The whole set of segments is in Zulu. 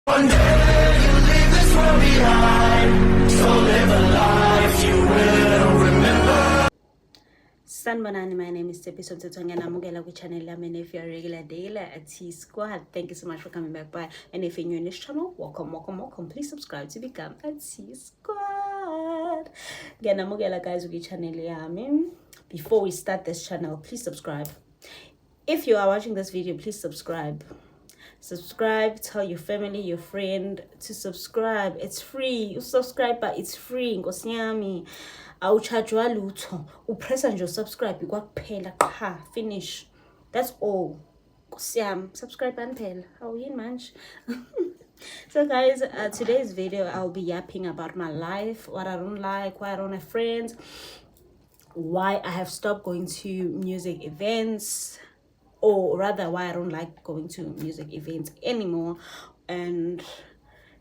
One day you leave this world behind, so live a life you will remember. Sanibonani, my name is Tepiso Mthethwa ngiyanamukela kwi-channel yami, and if you're a regular daily at T-Squad, thank you so much for coming back by. And if you're new in this channel, welcome. Please subscribe to become a T-Squad. Ngiyanamukela guys kwi-channel yami. Before we start this channel, please subscribe. If you are watching this video, please subscribe. Tell your family, your friend to subscribe. It's free. You subscribe, but it's free. Nkosi yami. Awuchargewa lutho. Upressa nje subscribe kwakuphela qha. Finish. That's all. Nkosi yami. Subscribe kuphela. Awuyini manje. So guys, today's video I'll be yapping about my life, what I don't like, why I don't have friends, why I have stopped going to music events, or rather why I don't like going to music events anymore, and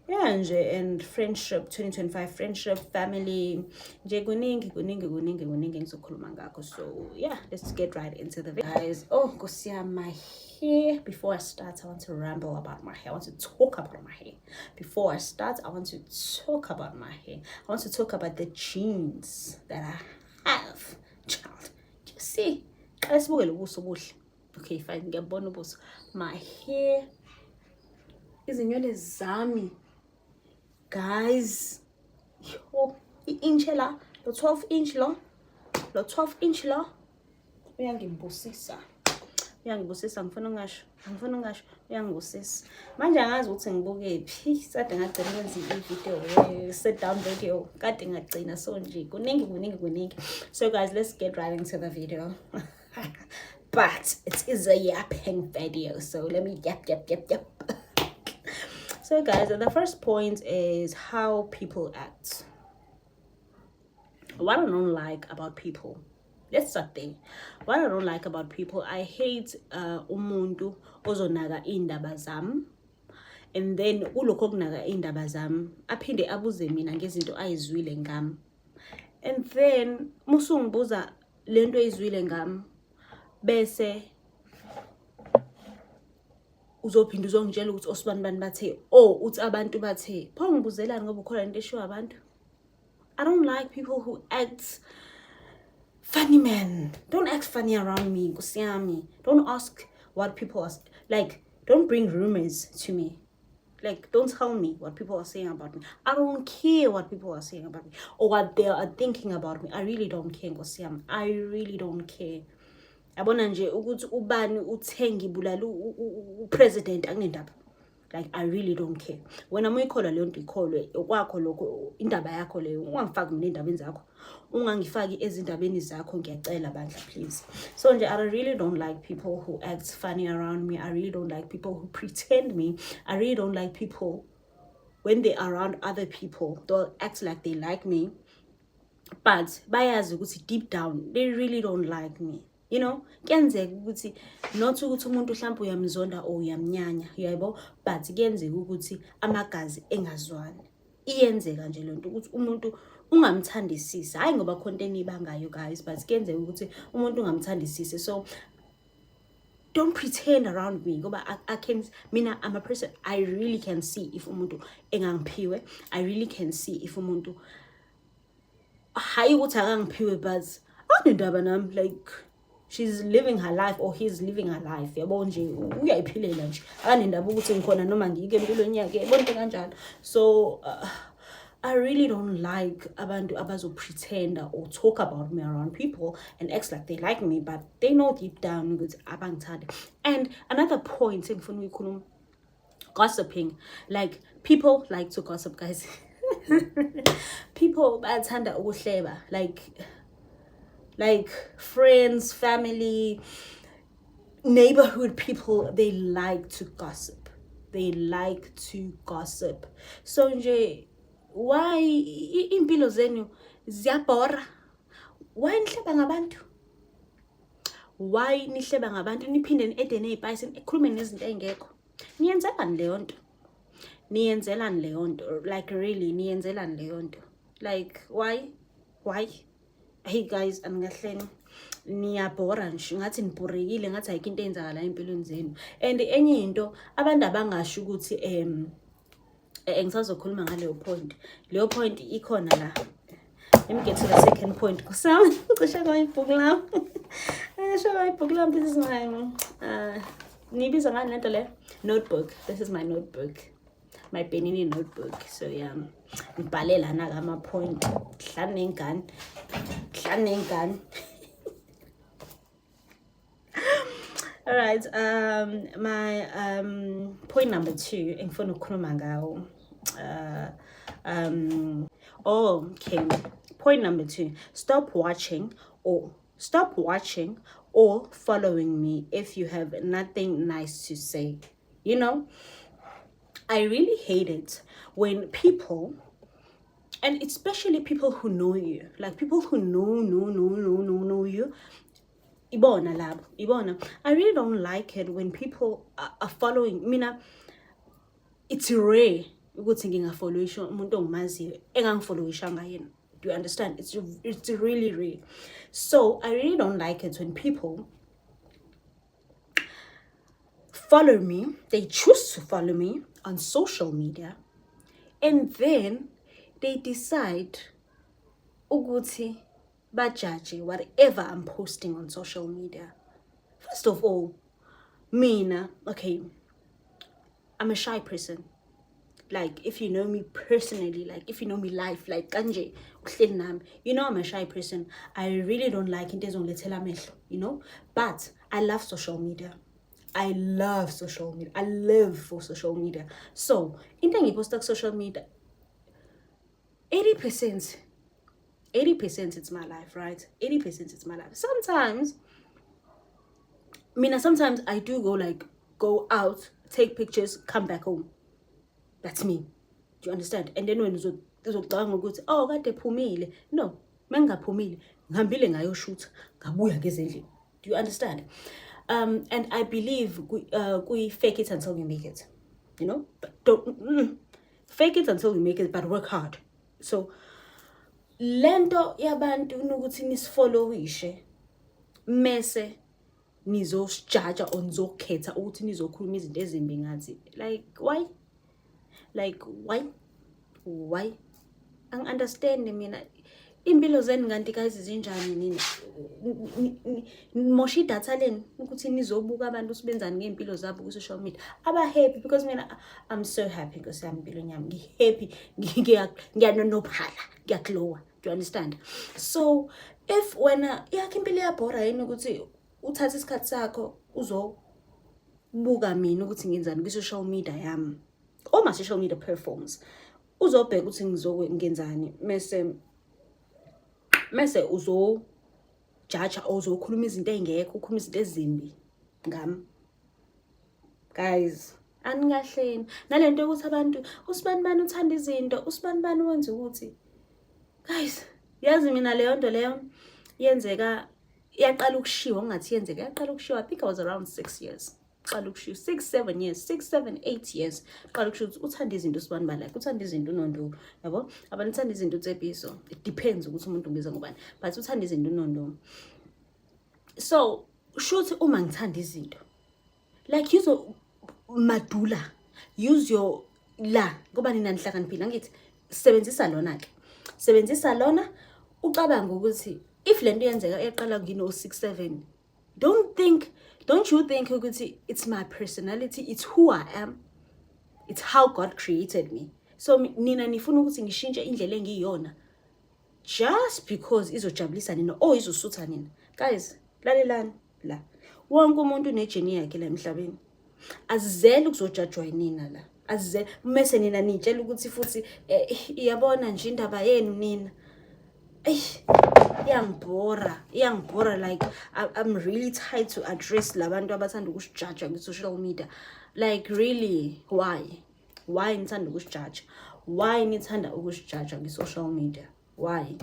yeah, and friendship, 2025 friendship, family, nje kuningi ngizokhuluma ngakho. So yeah, let's get right into the video guys. Oh Nkosi yami, my hair. Before I start, I want to ramble about my hair. I want to talk about my hair. Before I start, I want to talk about my hair. I want to talk about the jeans that I have. Child, you see, okay, fine, ngiyabona ubuso. My hair, izinwele zami guys, yo, i-inch la, lo 12 inch lo 12 inch lo uyangibusisa, ngifuna ngasho uyangibusisa manje. Angazi ukuthi ngibukephi, sade ngagcina ukwenza i-video sit down video, kade ngagcina so nje kuningi. So guys, let's get right into the video. But it is a yapping video, so let me yap. So guys, the first point is how people act. What I don't like about people. Let's start there. What I don't like about people, I hate umuntu ozonaga indaba zami, and then ulokho okunaga indaba zami aphinde abuze mina ngezinto ayizwile ngami, and then musungibuza lento ayizwile ngami bese uzophinda uzongitshela ukuthi osibani bathe, uthi abantu bathe. Pho ngibuzelani ngoba ukhona into eshiwa abantu. I don't like people who act funny, man. Don't act funny around me, Nkosi yami. Don't ask what people are like. Don't bring rumors to me. Like, don't tell me what people are saying about me. I don't care what people are saying about me or what they are thinking about me. I really don't care, Nkosi yami. I really don't care. Yabona nje ukuthi ubani uthengi bulala upresident akunendaba. Like, I really don't care. Wena muyikhola leyo nto ikholwe okwakho lokho, indaba yakho leyo. Ungangifaki mina endabeni zakho, ungangifaki ezindabeni zakho, ngiyacela bandla please. So nje I really don't like people who act funny around me. I really don't like people who pretend me. I really don't like people when they're around other people, they'll act like they like me, but bayazi ukuthi deep down they really don't like me. You know, kuyenzeka ukuthi not ukuthi umuntu mhlawumbe uyamzonda or uyamnyanya, yabo, but kuyenzeka ukuthi amagazi engazwani. Iyenzeka nje lento ukuthi umuntu ungamthandisisi, hayi ngoba content ibangayo guys, but kuyenzeka ukuthi umuntu ungamthandisisi. So don't pretend around me ngoba I'm a person, I really can see if umuntu engangiphiwe. I really can see if umuntu hayi ukuthi akangiphiwe, but anendaba nami, like she's living her life or he's living her life. Yabo nje uyayiphilela nje, akanendaba ukuthi ngikhona noma ngike empilweni yakhe, bonke kanjalo. So I really don't like abantu abazo pretend or talk about me around people and act like they like me, but they know deep down ukuthi abangithandi. And another point engifuna ukuyikhuluma, gossiping. Like, people like to gossip, guys. People bathanda ukuhleba, like friends, family, neighborhood people, they like to gossip. So nje, why impilo zenu ziyabhora? Why nihleba ngabantu? Why nihleba ngabantu? Niphinde niede nezipayisi, nikhulume nezinto engekho. Niyenzelani leyo nto? Like, really, niyenzelani leyo nto? Like, why? Hey guys, angahleni niyabhora nje, ngathi nibhorekile, ngathi ayikho into eyenzakala empilweni zenu. And enye into abantu abangasho ukuthi Ngisazokhuluma ngaleyo point. Leyo point ikhona la. Let me get to the second point. Kusam, cishe kwayibhuku lami. Cishe kwayibhuku lami. This is my nibiza ngani lento le? Notebook. This is my notebook. My Benini notebook. So yeah. Ngibhale lana ama point. Hlane ngani. All right. My point number 2. Engifuna ukukhuluma ngawo. Okay. Point number 2. Stop watching or following me if you have nothing nice to say. You know, I really hate it when people, and especially people who know you, like people who know you. Ibona lab, ibona. I really don't like it when people are following. Mina, it's rare. Ukuthi ngingafollow umuntu ongimaziyo engangifollowishanga yena. Do you understand? It's really rare. So I really don't like it when people follow me. They choose to follow me on social media, and then they decide ukuthi bajudge whatever I'm posting on social media. First of all, mina, okay, I'm a shy person. Like, if you know me personally, like, if you know me live, like, kanje, you know I'm a shy person. I really don't like it, you know? But I love social media. I love social media. I live for social media. So, in the post social media, 80% it's my life, right? 80% it's my life. Sometimes I do go out, take pictures, come back home. That's me. Do you understand? And then when oh, kade phumile. No, mengaphumile. Ngihambile ngayoshoot, ngabuya ngezendlini. Do you understand? And I believe we fake it until we make it. You know? But don't fake it until we make it, but work hard. So lento yabantu ukuthi nisfollowishe mese nizosjaja or nizokhetha ukuthi nizokhuluma izinto ezimbi ngathi. Like why? Angi-understand mina. Impilo zenu nganti guys zinjani nini? Moshi data leni ukuthi nizobuka abantu sibenzani ngeimpilo zabo ku social media. Aba happy because mina I'm so happy because I'm impilo yami. Ngihappy, ngiyanonophala, ngiyaglowa. Do you understand? So if wena yakhimpilo yabhora yini ukuthi uthatha isikhathi sakho uzobuka mina ukuthi ngenzani ku social media yami. All my social media platforms. Uzobheka ukuthi ngizokungenzani mese uzo judge uzokhuluma izinto ezingekho, ukhuluma izinto ezimbi ngami. Guys, aningahleni nalento ukuthi abantu usibanibani uthanda izinto, usibanibani wenza ukuthi. Guys, yazi mina leyo nto leyo yenzeka yaqala ukushiwa ngathi yenzeka yaqala ukushiwa. I think I was around 6 years. 6, 7 years, 6, 7, 8 years. Qala ukusho ukuthi uthanda izinto sibanibani, like uthanda izinto unondo, yabo? Abantu uthanda izinto tsepiso. It depends ukuthi umuntu ubiza ngubani, but uthanda izinto unondo. So, shothi uma ngithanda izinto, like use madula, use your la, ngoba nina nihlakaniphile ngithi sebenzisa lona ke. Sebenzisa lona ucabanga ukuthi if lento yenzeka eqala ngino 6, 7, don't you think it's my personality, it's who I am, it's how God created me. So nina nifuna ukuthi ngishintshe indlela engiyona just because izojabulisa nina or izosutha nina. Guys, lalelani la. Wonke umuntu unejourney yakhe la emhlabeni. Azizele ukuzojudgewa nina la. Azizele mase nina nitshela ukuthi futhi iyabona nje indaba yenu nina. Iyangibhora, like I'm really tired to address labantu abathanda ukusijudge ku social media. Like really, why nithanda ukusijudge? Why nithanda ukusijudge ku social media? Why?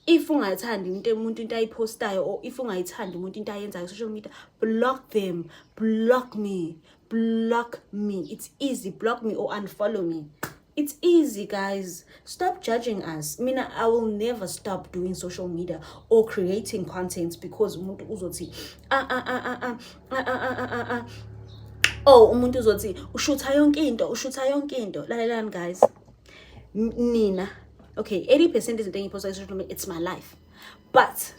If ungathandi umuntu into ayipostayo or if ungayithandi umuntu into ayenzayo ku social media, block them, block me. It's easy, block me or unfollow me. It's easy, guys. Stop judging us. Mina, I will never stop doing social media or creating content because umuntu uzothi Oh, umuntu uzothi ushutha yonke into. Lalelani guys. Nina. Okay, 80% isn't any post on social media, it's my life. But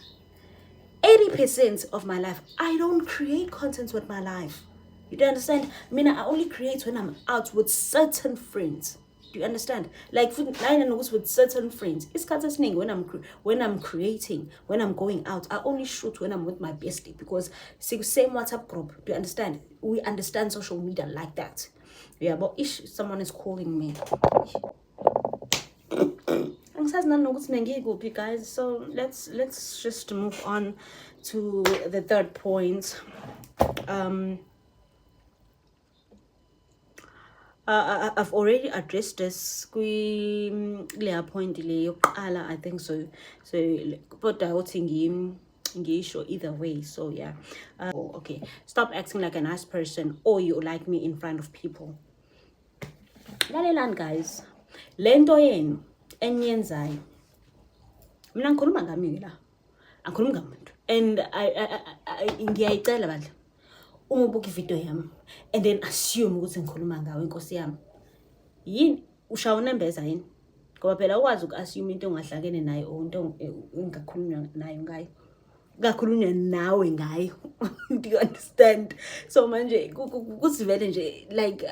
80% of my life, I don't create content with my life. You do understand? I mean, I only create when I'm out with certain friends. Do you understand? Like with certain friends. It's kind when I'm creating, when I'm going out. I only shoot when I'm with my bestie because same WhatsApp group. Do you understand? We understand social media like that. Yeah, but if someone is calling me. Guys, so let's just move on to the third point. I've already addressed this kuleya point le yokuqala, I think so but I would ngisho either way, so yeah. Okay, stop acting like a nice person or you like me in front of people. Lalelani guys, lento yenu enyenzayo mina ngikhuluma ngami la, angikhulumi ngamuntu, and I ngiyayicela bandla uma ubuka ivideo yami and then assume ukuthi ngikhuluma ngawe inkosi yami, yini ushawa nembeza yini? Ngoba phela ukwazi uku-assume into ongahlakene nayo or into engakhulunywa nayo ngayo, kakhulunywa nawe ngayo. Do you understand? So manje kusivele nje like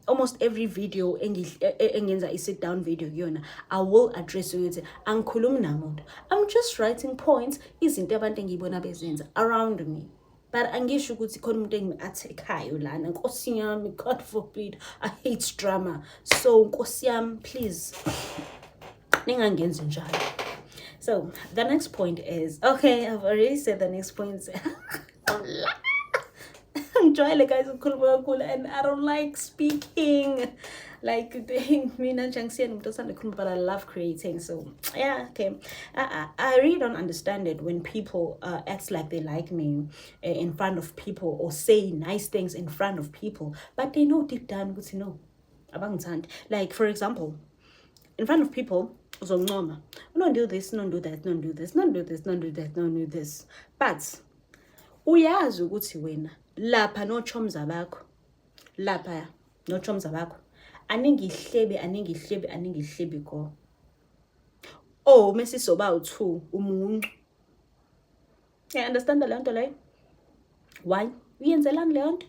almost every video engenza i-sit down video yona, I will address ukuthi angikhulumi namuntu, I'm just writing points izinto abantu engiyibona bezenza around me. But angisho ukuthi khona umuntu engi-attack-ayo lana, nkosi yami, God forbid, I hate drama. So nkosi yami, please ningangenzi njalo. So the next point is, okay, I've already said the next point. I'm trying guys and I don't like speaking. Like but I love creating. So yeah, okay. I really don't understand it when people act like they like me in front of people or say nice things in front of people, but they know deep down what you know about. Like for example, in front of people, don't do this, don't do that, don't do this, don't do this, don't do that, don't do this. But uyazi ukuthi wena lapha no choms abakho, lapha no choms abakho aningi ko. Oh, mesi soba u2 umuncu. Yeah, understand the lento leyo? Why? Uyenzelani leyo nto?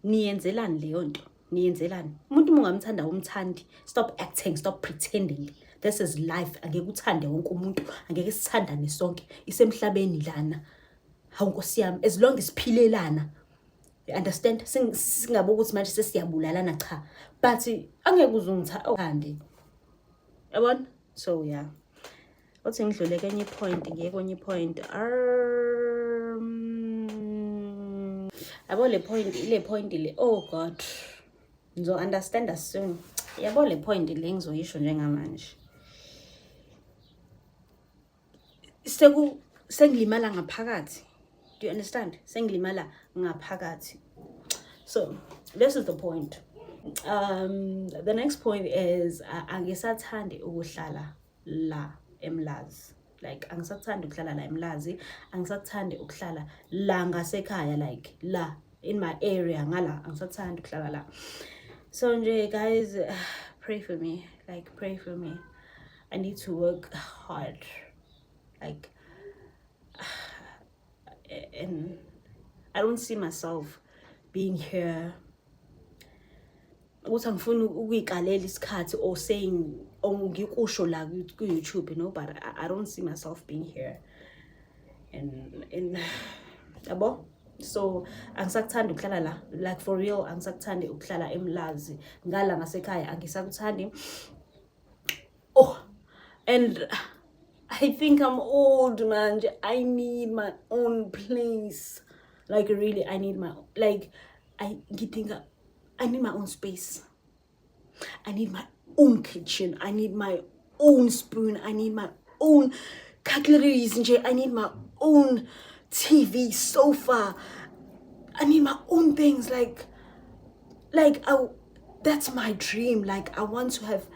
Niyenzelani leyo nto? Niyenzelani? Umuntu mungamthanda umthandi. Stop acting, stop pretending. This is life. Angeke uthande wonke umuntu, angeke sithandane sonke. Isemhlabeni lana. Hawu nkosi yami, as long as siphilelana. You understand? Singabe ukuthi manje sesiyabulalana cha. But angeke uzungithande. Yabona? So yeah. Othi ngidlule kenye point, ngeke kwenye point. Yabo le point le, oh God. Ngizo understand as soon. Yabo le point le ngizoyisho njengamanje. Sengilimala ngaphakathi. Do you understand? Sengilimala ngaphakathi. So this is the point. The next point is angisathandi ukuhlala la eMlazi. Like angisathandi ukuhlala la eMlazi, angisathandi ukuhlala la ngasekhaya, like la in my area ngala angisathandi ukuhlala la. So nje guys, pray for me. Like pray for me. I need to work hard. Like and I don't see myself being here. Ukuthi angifuni ukuyikalela isikhathi or saying ngikusho la ku YouTube, you know, but I don't see myself being here. And yabo, so angisakuthandi ukuhlala la, like for real angisakuthandi ukuhlala eMlazi ngala ngasekhaya angisakuthandi. Oh, and I think I'm old, man. I need my own place. Like really, I need my I need my own space. I need my own kitchen. I need my own spoon. I need my own cutleries. I need my own TV, sofa. I need my own things. Like that's my dream. Like I want to have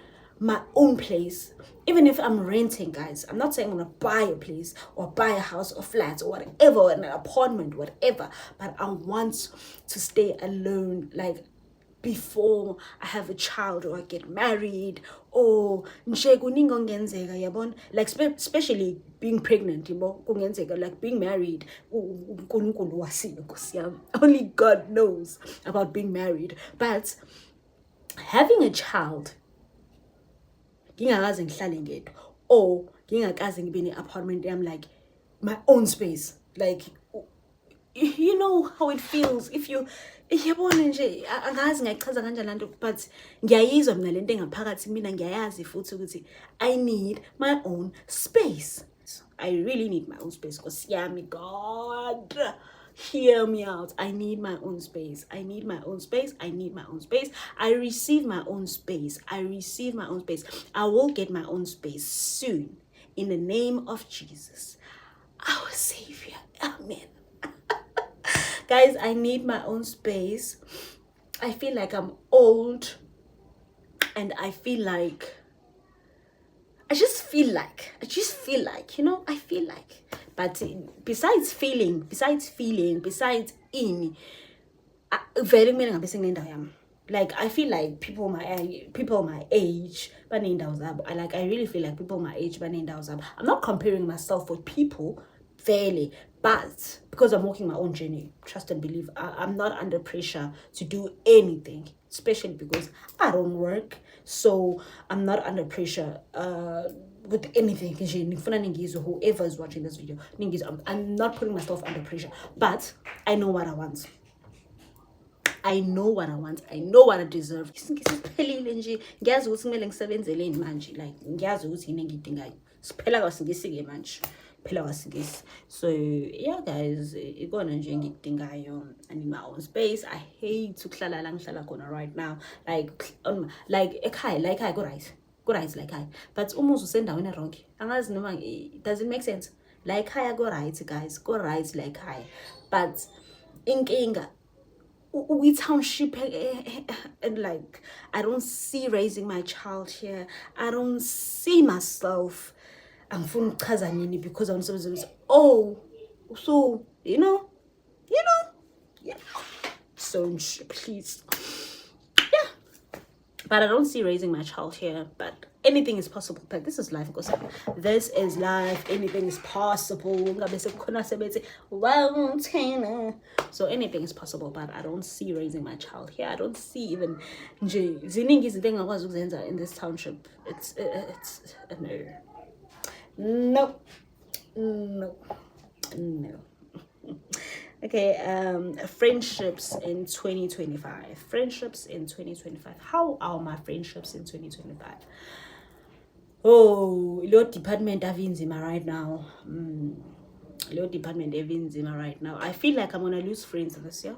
my own place. Even if I'm renting, guys, I'm not saying I'm gonna buy a place or buy a house or flat or whatever, or an apartment, whatever, but I want to stay alone, like before I have a child or I get married, or nje kuningi okungenzeka yabona, like especially being pregnant, yabo kungenzeka, like being married, uNkulunkulu wasile Nkosi yami. Only God knows about being married, but having a child ngingakaze ngihlale ngedwa, or ngingakaze ngibe ne-apartment yami, like my own space, like you know how it feels if you yabona nje, angazi ngayichaza kanjani lanto, but ngiyayizwa mina lento engaphakathi mina, ngiyayazi futhi ukuthi I need my own space. I really need my own space. Nkosi yami, God, hear me out. I need my own space. I need my own space. I need my own space. I receive my own space. I receive my own space. I will get my own space soon, in the name of Jesus, our Savior. Amen. Guys, I need my own space. I feel like I'm old, and I feel like, I just feel like, you know, I feel like. But besides in, very many like I feel like people my age, like I really feel like people my age, I'm not comparing myself with people fairly, but because I'm walking my own journey, trust and believe, I'm not under pressure to do anything, especially because I don't work, so I'm not under pressure with anything. Whoever is watching this video, I'm not putting myself under pressure, but I know what I want. I know what I want. I know what I deserve. Ngisiphelile nje, ngiyazi ukuthi kumele ngisebenzeleni manje, like ngiyazi ukuthi yini engidingayo. Siphela kwaSingisi-ke manje. Phela kwaSingisi. So yeah guys, ikona nje engidingayo. I need my own space. I hate ukuhlala la ngihlala khona right now. Like ekhaya, like I go right. Go right like I. But umuzi usendaweni wrong. Angazi noma, does it make sense? Like I go right guys. Go right like I. But inkinga we township, and like I don't see raising my child here. I don't see myself. I'm from Kazanini because I'm so you know. So please, yeah. But I don't see raising my child here. But anything is possible. But this is life, because this is life. Anything is possible. So anything is possible. But I don't see raising my child here. I don't see even in this township. It's no. Okay, friendships in 2025. Friendships in 2025. How are my friendships in 2025? Oh, lo department avinzima right now. I feel like I'm gonna lose friends this year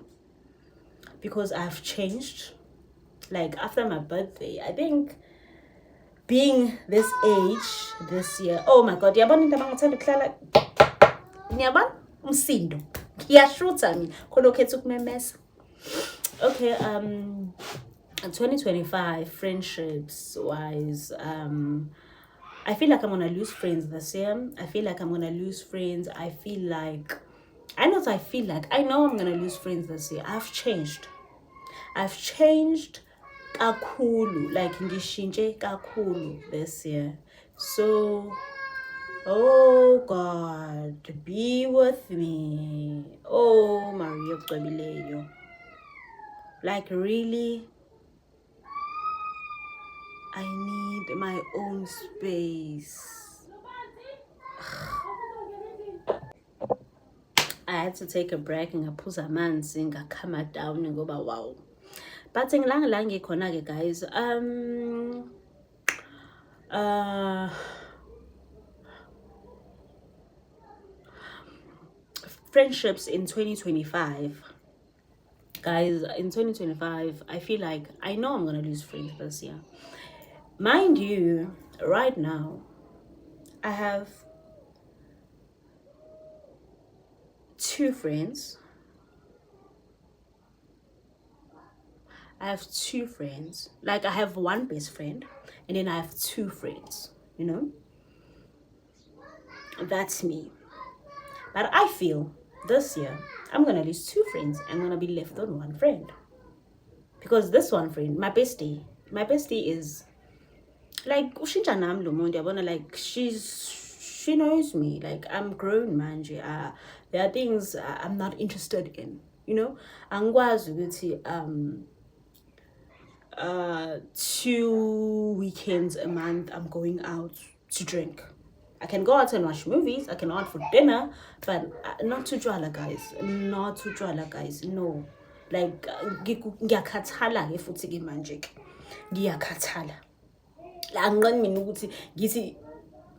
because I've changed. Like after my birthday, I think being this age this year. Oh my God, yabona into abangathanda ukuhlala. Niyabona umsindo. Ngiyashutha mina khona ukhetha ukumemesa. Okay, 2025 friendships wise, I feel like I'm gonna lose friends this year. I feel like I'm gonna lose friends. I know I'm gonna lose friends this year. I've changed kakhulu, like ngishintshe kakhulu this year. So oh God, be with me. Oh Maria Gqwebileyo. Like really, I need my own space. I had to take a break ngaphuza amanzi ngakama down ngoba wow. But ngilanga ngikhona ke guys. Friendships in 2025. Guys, in 2025, I feel like I know I'm gonna lose friends this year. Mind you, right now, I have 2 friends. Like I have one best friend and then I have 2 friends, you know. That's me. But I feel this year I'm gonna lose 2 friends. I'm gonna be left on 1 friend. Because this 1 friend, my bestie is like ushintsha nami lo muntu yabona, like she knows me, like I'm grown manje. There are things I'm not interested in, you know. Angikwazi ukuthi 2 weekends a month I'm going out to drink. I can go out and watch movies, I can go out for dinner, but not to jwala, guys. Not to jwala, guys. No. Like ngiyakhathala ke futhi ke manje ke. Ngiyakhathala. La angiqani mina ukuthi ngithi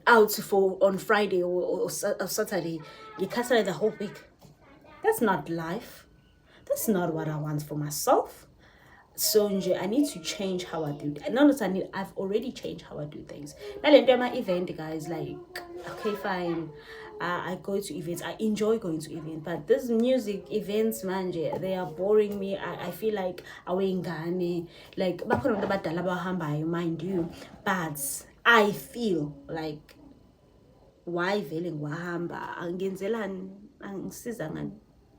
out for on Friday or Saturday, ngikhathala the whole week. That's not life. That's not what I want for myself. So I need to change how I do. Not that I've already changed how I do things. Now my event, guys, like okay, fine. I go to events. I enjoy going to events, but these music events, man, they are boring me. I feel like awengane, like bakhona abantu abadala abahambayo, mind you, but I feel like why vele ngwahamba angenzelani angisiza ngani,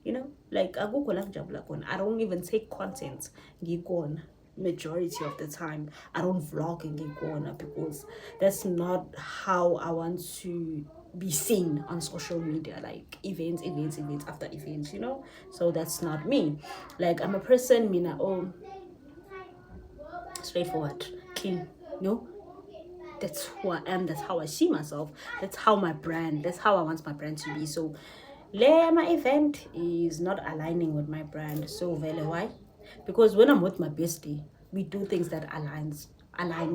you know, like akukho la ngijabula khona. I don't even take content ngikona majority of the time. I don't vlog ngikona because that's not how I want to be seen on social media, like events after events, you know. So that's not me. Like I'm a person, mina, oh, straightforward, clean, you know. That's who I am, that's how I see myself, that's how I want my brand to be. So my event is not aligning with my brand. So why? Because when I'm with my bestie, we do things that align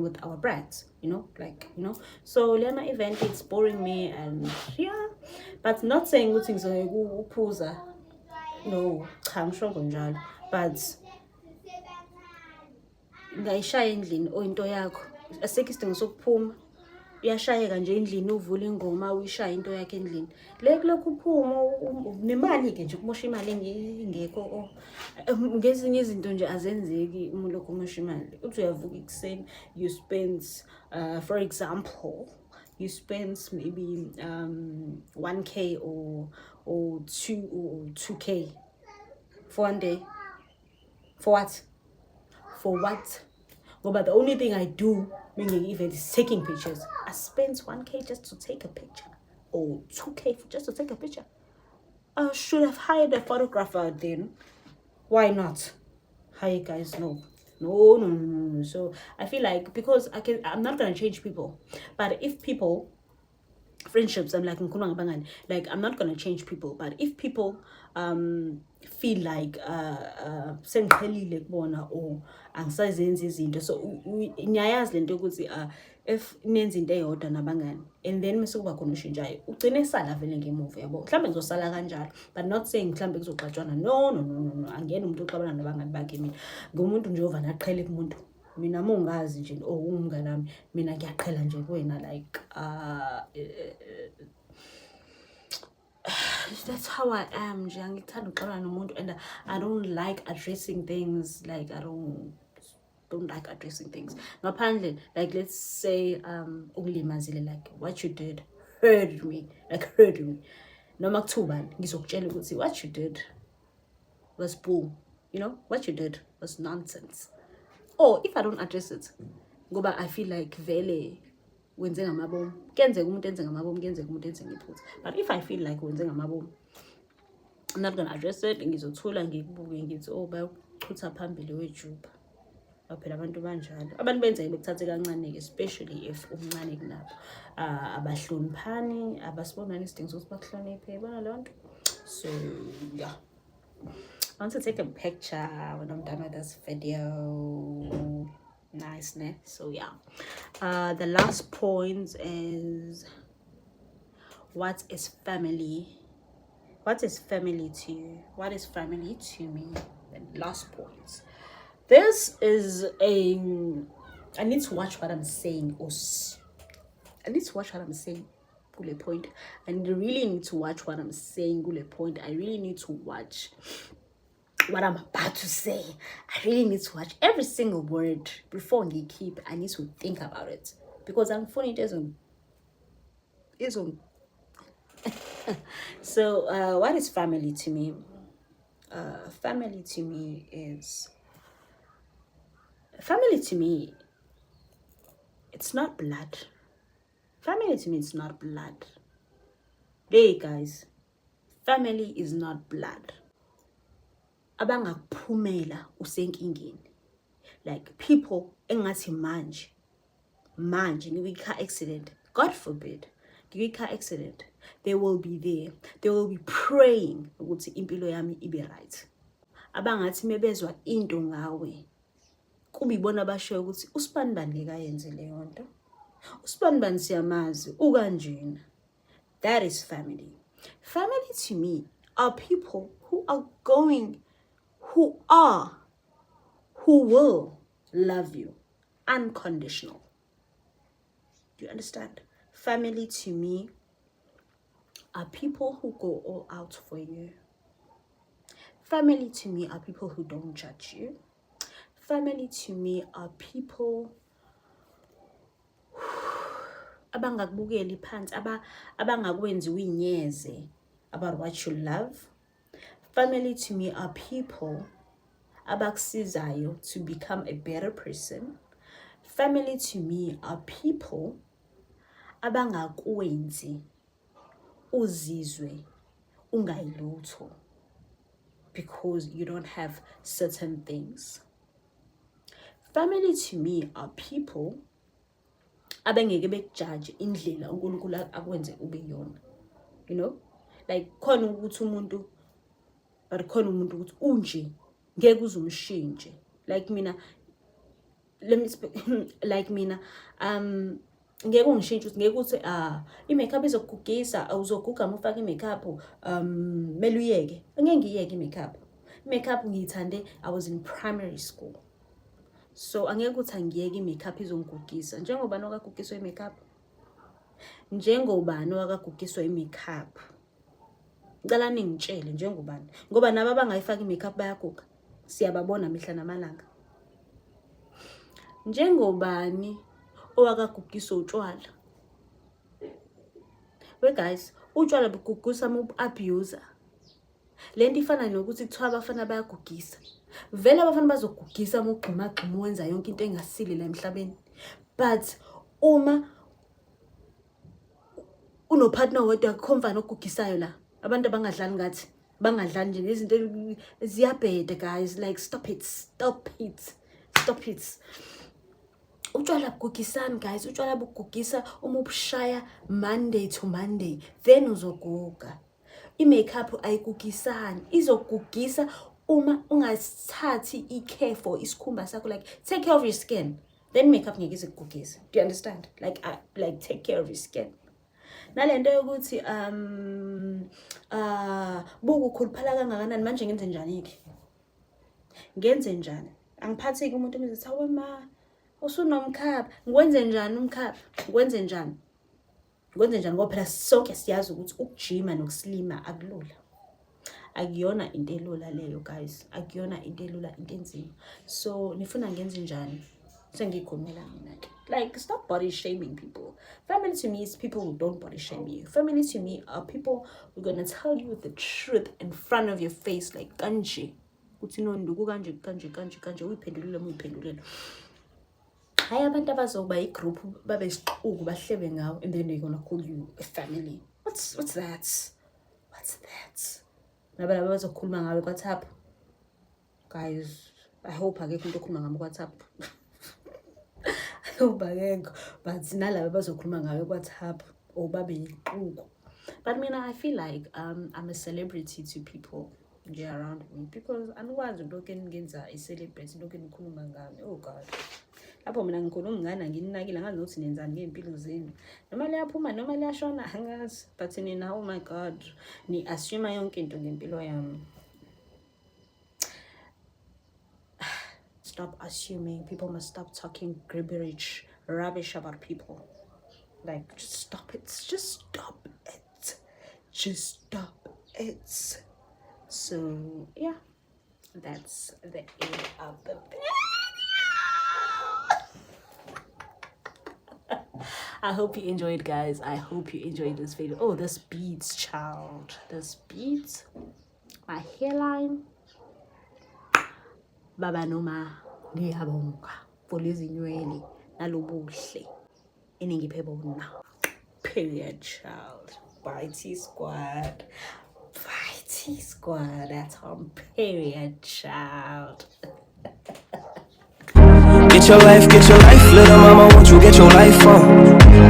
with our brands, you know, like, you know. So my event, it's boring me, and yeah, but not saying good things no, I'm sure, but ngayishaya endlini oyinto yakho, asekho isidingo sokuphuma. Uyashayeka nje endlini, uvula ingoma, uyishaya into yakhe endlini. Lekho uphuma nemali ke nje, kumosha imali engekho. Ngezinye izinto nje azenzeki uma lokho umosha imali. Uthi uyavuka ekuseni, you spend for example, you spend maybe 1k or 2k for one day. For what? For what? But the only thing I do when you event is taking pictures. I spent 1k just to take a picture, or 2k just to take a picture. I should have hired a photographer then. Why not? Hi guys, no. So I feel like, because I'm not gonna change people, but if people, friendships, I'm like I'm not gonna change people, but if people feel like sengiphelile kubona or angisazenzi izinto, so niyayazi lento ukuthi if nenza into eyodwa nabangani and then mase kuba khona ushintshayo, ugcine sala vele ngemuva, yabo. Mhlambe ngizosala kanjalo, but not saying mhlambe kuzoxatshwana. No, angiyena umuntu oxabana nabangani bakhe. Mina ngumuntu nje ovana aqhele kumuntu. Mina mungazi nje umngani nami, mina ngiyaqhela nje kuwena, like that's how I am nje. Angikuthanda ukuxabana nomuntu, and I don't like addressing things, like I don't like addressing things. Ngaphandle, like let's say ukulimazile, like what you did hurt me. Noma kuthiwa ngizokutshela ukuthi what you did was bull, you know, what you did was nonsense. Or if I don't address it, ngoba I feel like vele wenze ngamabomu, kenzeka umuntu enze ngamabomu, kenzeka umuntu enze ngephutha. But if I feel like wenze ngamabomu, I'm not gonna address it. Ngizothula ngikubuke ngithi oh bayachutha phambili wejuba. Phela abantu banjalo, abantu benze bekuthathe kancane, especially if umncane kunabo. Abahloniphani, abasibonani isidingo sokuthi bakuhloniphe, yabona leyo nto. So yeah, I want to take a picture when I'm done with this video. Nice, ne? So yeah, the last point is, what is family? What is family to you? What is family to me? The last point. This is I need to watch what I'm saying. I need to watch what I'm saying. Gule point. I really need to watch what I'm saying. Gule point. I really need to watch what I'm about to say. I really need to watch every single word before I keep. I need to think about it because I'm funny. It isn't. So, what is family to me? Family to me is family to me. It's not blood. Family to me is not blood. Hey guys, family is not blood. Abangakuphumela usenkingeni. Like people engathi manje ngiwi-car accident, God forbid ngiwi-car accident, they will be there, they will be praying ukuthi impilo yami ibe right. Abangathi mebezwa into ngawe kube ibona bashoyo ukuthi usibani bani lekayenze leyo nto, usibani bani siyamazi ukanjena. That is family. Family to me are people who will love you unconditional. Do you understand? Family to me are people who go all out for you. Family to me are people who don't judge you. Family to me are people abangakubukeli phansi, abangakwenzi uyinyeze about what you love. Family to me are people abakusizayo to become a better person. Family to me are people abangakwenzi uzizwe ungayilutho because you don't have certain things. Family to me are people abangeke bekujudge indlela uNkulunkulu akwenze ube yona. You know? Like khona ukuthi umuntu but khona umuntu ukuthi unje ngeke uzumshintshe. Like mina like mina ngeke ungishintshe ukuthi ngeke uthi i-makeup izokugugisa awuzoguga uma ufaka i-makeup mele uyeke. Angeke ngiyeke i-makeup. I-makeup ngiyithande I was in primary school. So angeke uthi angiyeke i-makeup izongigugisa. Njengobani wakagugiswa i-makeup? Njengobani wakagugiswa i-makeup? Ngicela ningitshele njengobani. Ngoba nabo abangayifaka i-makeup bayaguga. Siyababona mihla namalanga. Njengobani owakagugiswa utshwala? We guys, utshwala bugugusa mu-abuser. Lento ifana nokuthi kuthiwa abafana bayagugisa. Vele abafana bazogugisa uma ugxumagxuma wenza yonke into engasile la emhlabeni. But uma unopartner wedwa akukho mfana ogugisayo la. Abantu abangadlali ngathi bangadlali nje izinto ziyabheda guys. Like stop it. Utshwala bugugisani guys. Utshwala bugugisa uma ubushaya Monday to Monday. Then uzoguga. I-makeup ayigugisani. Izogugisa uma ungasithathi i-care for isikhumba sakho. Like take care of your skin. Then makeup ngeke izigugise. Do you understand? Like take care of your skin. Nalento yokuthi buku khuluphala kangakanani manje ngenze njani ke? Ngenze njani? Angiphatheki umuntu omithi hawe ma usunomkhapha. Ngwenze njani umkhapha? Ngwenze njani? Ngoba phela sonke siyazi ukuthi ukujima nokuslima akulula. Akuyona into elula leyo guys. Akuyona into elula, into enzima. So nifuna ngenze njani? Sengikhulumela mina ke. Like stop body shaming people. Family to me is people who don't body shame you. Family to me are people who are gonna tell you the truth in front of your face like kanje. Uthi no nduku kanje uyiphendulile. Hayi abantu abazoba igroup babe isiquku bahlebe ngawo and then they're gonna call you a family. What's that? Nabala bazokhuluma ngawe kwaThapha. Guys, I hope akekho umuntu okhuluma ngami kwaThapha. I hope akekho, but nalabo bazokhuluma ngawe kwaThapha or babe iquku. But mina I feel like I'm a celebrity to people around me because anokwazi lokho ngenza i-celebrity lokho nikhuluma ngami. Oh God. Lapho mina ngikhuluma ngana ngininakile ngazi ukuthi nenzani ngempilo zenu. Noma liyaphuma noma liyashona angazi. But nina oh my God, ni assume yonke into ngempilo yami. Stop assuming. People must stop talking gibberish, rubbish about people. Like just stop it. Just stop it. So yeah. that's the end of the video. I hope you enjoyed, guys. I hope you enjoyed this video. Oh, this beads, child. This beads. My hairline. Baba noma ngiyabonga for lezi nywele nalobuhle eningiphe bona. Period, child. Bye T Squad. Bye T Squad. That's on period, child. Get your life, little mama, won't you get your life on?